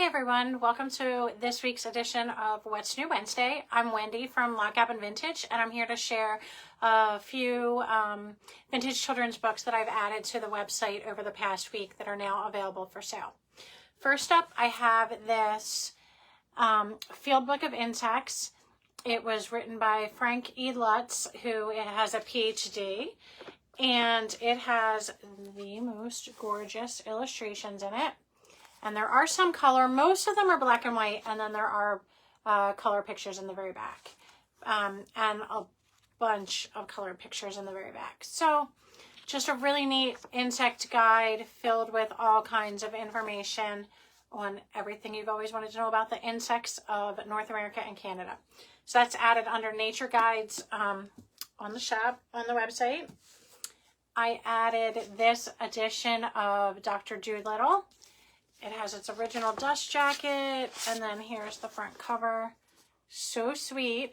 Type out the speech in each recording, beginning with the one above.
Hey everyone, welcome to this week's edition of What's New Wednesday. I'm Wendy from Log Cabin Vintage, and I'm here to share a few vintage children's books that I've added to the website over the past week that are now available for sale. First up, I have this field book of insects. It was written by Frank E. Lutz, who has a PhD, and it has the most gorgeous illustrations in it. And there are some color. Most of them are black and white, and then there are color pictures in the very back. And a bunch of colored pictures in the very back. So just a really neat insect guide filled with all kinds of information on everything you've always wanted to know about the insects of North America and Canada. So that's added under nature guides on the shop, on the website. I added this edition of Dr. Dolittle. It has its original dust jacket, and then here's the front cover. So sweet.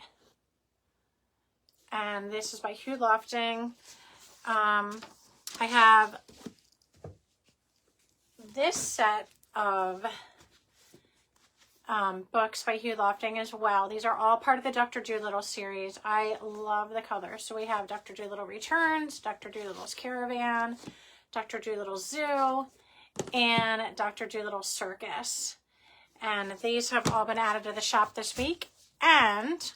And this is by Hugh Lofting. I have this set of books by Hugh Lofting as well. These are all part of the Dr. Dolittle series. I love the colors. So we have Dr. Dolittle Returns, Dr. Dolittle's Caravan, Dr. Dolittle's Zoo, and Dr. Dolittle's Circus. And these have all been added to the shop this week. And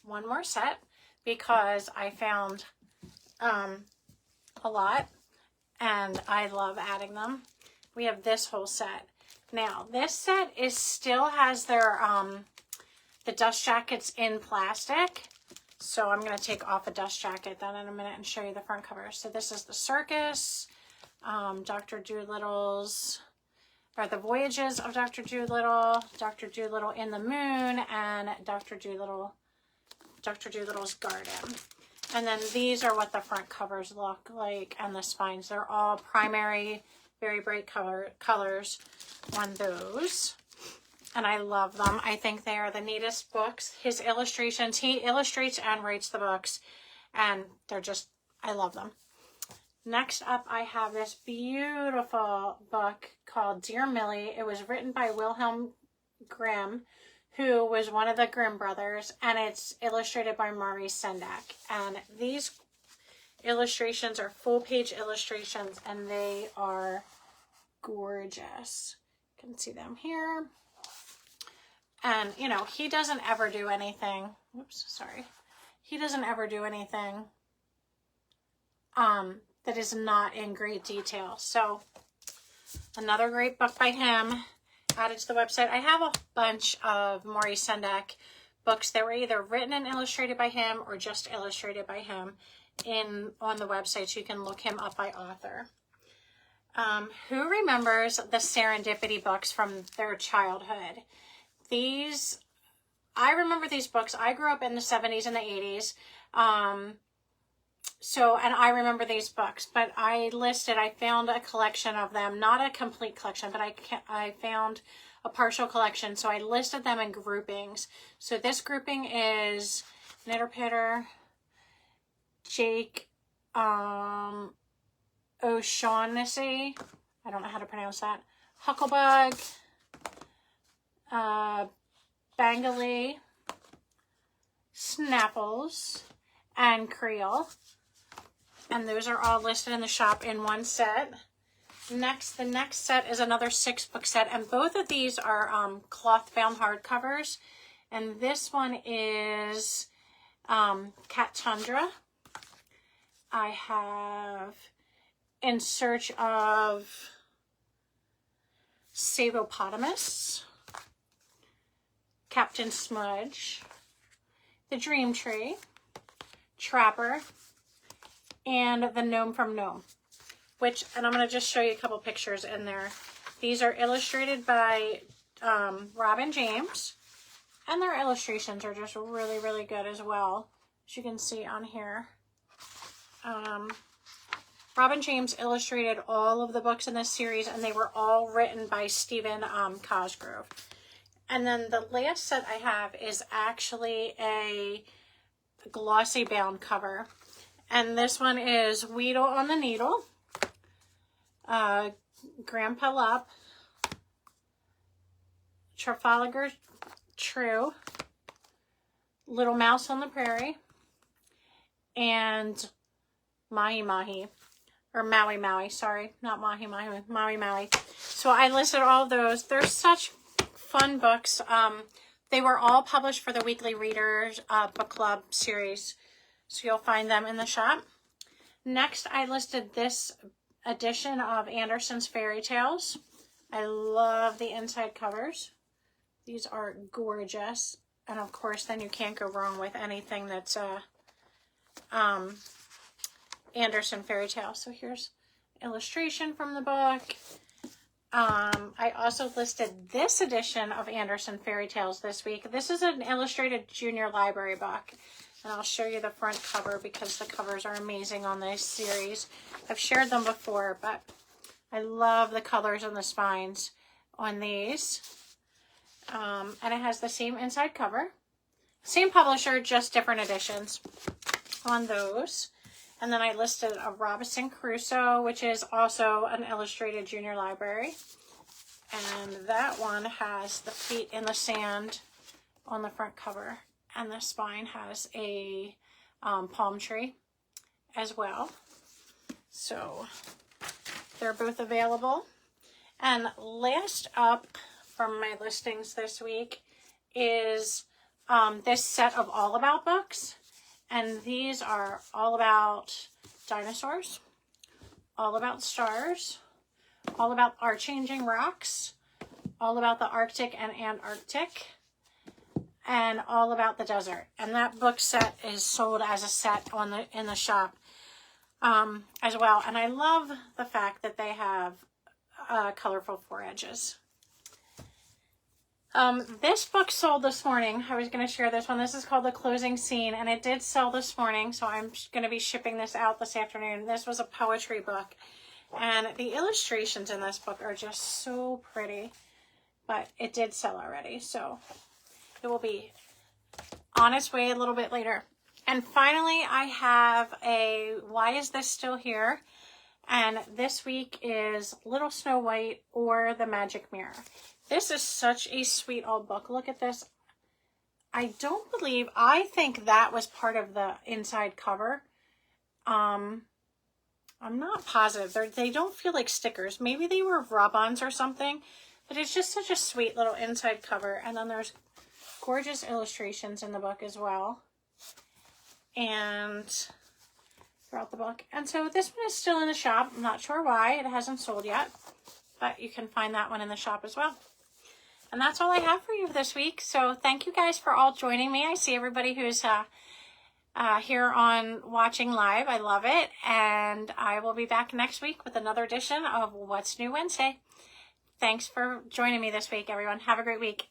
one more set, because I found a lot and I love adding them. We have this whole set. Now, this set still has their the dust jackets in plastic. So I'm going to take off a dust jacket then in a minute and show you the front cover. So this is the Circus, Dr. Dolittle's, or the Voyages of Dr. Dolittle, Dr. Dolittle in the Moon, and Dr. Dolittle's Garden. And then these are what the front covers look like, and the spines. They're all primary, very bright colors on those. And I love them. I think they are the neatest books. His illustrations, he illustrates and writes the books, and they're just, I love them. Next up, I have this beautiful book called Dear Millie. It was written by Wilhelm Grimm, who was one of the Grimm brothers, and it's illustrated by Maurice Sendak. And these illustrations are full-page illustrations, and they are gorgeous. You can see them here. And, you know, he doesn't ever do anything. Oops, sorry. He doesn't ever do anything that is not in great detail. So another great book by him added to the website. I have a bunch of Maurice Sendak books that were either written and illustrated by him or just illustrated by him on the website, so you can look him up by author. Who remembers the Serendipity books from their childhood? I remember these books. I grew up in the 70s and the 80s. And I remember these books, but I found a collection of them, not a complete collection, but I found a partial collection. So I listed them in groupings. So this grouping is Knitter Pitter, Jake, O'Shaughnessy, I don't know how to pronounce that, Hucklebug, Bengali, Snapples, and Creole. And those are all listed in the shop in one set. The next set is another 6-book set, and both of these are cloth-bound hardcovers. And this one is Cat Tundra. I have In Search of Savopotamus, Captain Smudge, The Dream Tree, Trapper, and The Gnome from Gnome, and I'm going to just show you a couple pictures in there. These are illustrated by Robin James, and their illustrations are just really, really good as well, as you can see on here. Robin James illustrated all of the books in this series, and they were all written by Stephen Cosgrove. And then the last set I have is actually a glossy bound cover. And this one is Weedle on the Needle, Grandpa Lup, Trafalgar True, Little Mouse on the Prairie, and Mahi Mahi. Or Maui Maui, sorry, not Mahi Mahi, Maui Maui. So I listed all of those. They're such fun books. They were all published for the Weekly Readers Book Club series. So you'll find them in the shop. Next, I listed this edition of Andersen's Fairy Tales. I love the inside covers. These are gorgeous. And of course, then you can't go wrong with anything that's Andersen Fairy Tale. So here's illustration from the book. I also listed this edition of Andersen Fairy Tales this week. This is an illustrated junior library book. And I'll show you the front cover because the covers are amazing on this series. I've shared them before, but I love the colors and the spines on these. And it has the same inside cover. Same publisher, just different editions on those. And then I listed a Robinson Crusoe, which is also an illustrated junior library. And that one has the feet in the sand on the front cover. And the spine has a palm tree as well. So they're both available. And last up from my listings this week is this set of All About books. And these are all about dinosaurs, all about stars, all about our changing rocks, all about the Arctic and Antarctic, and all about the desert. And that book set is sold as a set in the shop as well. And I love the fact that they have colorful foredges. This book sold this morning. I was going to share this one. This is called The Closing Scene, and it did sell this morning, so I'm going to be shipping this out this afternoon. This was a poetry book, and the illustrations in this book are just so pretty, but it did sell already, so it will be on its way a little bit later. And finally, I have a Why Is This Still Here? And this week is Little Snow White or The Magic Mirror. This is such a sweet old book. Look at this. I think that was part of the inside cover. I'm not positive. They don't feel like stickers. Maybe they were rub-ons or something. But it's just such a sweet little inside cover. And then there's gorgeous illustrations in the book as well. And throughout the book. And so this one is still in the shop. I'm not sure why. It hasn't sold yet. But you can find that one in the shop as well. And that's all I have for you this week. So thank you guys for all joining me. I see everybody who's here on watching live. I love it. And I will be back next week with another edition of What's New Wednesday. Thanks for joining me this week, everyone. Have a great week.